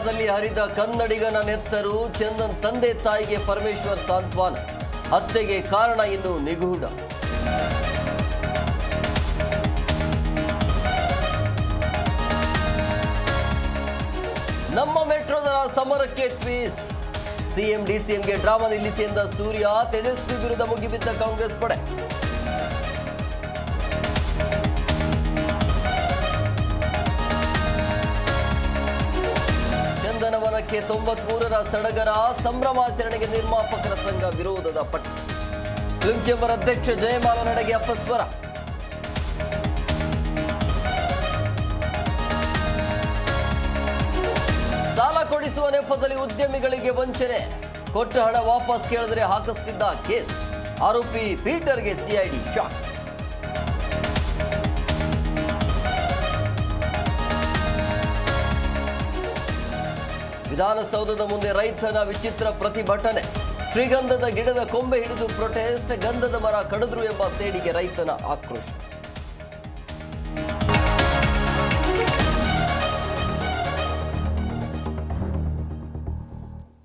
ಕೆನಡಾದಲ್ಲಿ ಹರಿದ ಕನ್ನಡಿಗನ ನೆತ್ತರು. ಚಂದನ್ ತಂದೆ ತಾಯಿಗೆ ಪರಮೇಶ್ವರ್ ಸಾಂತ್ವನ. ಹತ್ಯೆಗೆ ಕಾರಣ ಇನ್ನು ನಿಗೂಢ. ನಮ್ಮ ಮೆಟ್ರೋದ ಸಮರಕ್ಕೆ ಟ್ವಿಸ್ಟ್. ಸಿಎಂ ಡಿಸಿಎಂಗೆ ಡ್ರಾಮಾ ನಿಲ್ಲಿಸಿ ಎಂದ ಸೂರ್ಯ. ತೇಜಸ್ವಿ ವಿರುದ್ಧ ಮುಗಿಬಿದ್ದ ಕಾಂಗ್ರೆಸ್ ಪಡೆ. ಚಂದನವನಕ್ಕೆ 93ರ ಸಡಗರ. ಸಂಭ್ರಮಾಚರಣೆಗೆ ನಿರ್ಮಾಪಕರ ಸಂಘ ವಿರೋಧದ ಪಟ್ಟ. ಫಿಲ್ಮ್ ಚೇಂಬರ್ ಅಧ್ಯಕ್ಷ ಜಯಮಾಲ ನಡೆಗೆ ಅಪಸ್ವರ. ಸಾಲ ಕೊಡಿಸುವ ನೆಪದಲ್ಲಿ ಉದ್ಯಮಿಗಳಿಗೆ ವಂಚನೆ. ಕೊಟ್ಟ ಹಣ ವಾಪಸ್ ಕೇಳಿದ್ರೆ ಹಾಕಿಸ್ತಿದ್ದ ಕೇಸ್. ಆರೋಪಿ ಪೀಟರ್ಗೆ ಸಿಐಡಿ ಶಾಕ್. ವಿಧಾನಸೌಧದ ಮುಂದೆ ರೈತನ ವಿಚಿತ್ರ ಪ್ರತಿಭಟನೆ. ಶ್ರೀಗಂಧದ ಗಿಡದ ಕೊಂಬೆ ಹಿಡಿದು ಪ್ರೊಟೆಸ್ಟ್. ಗಂಧದ ಮರ ಕಡಿದ್ರು ಎಂಬ ಸೇಡಿಗೆ ರೈತನ ಆಕ್ರೋಶ.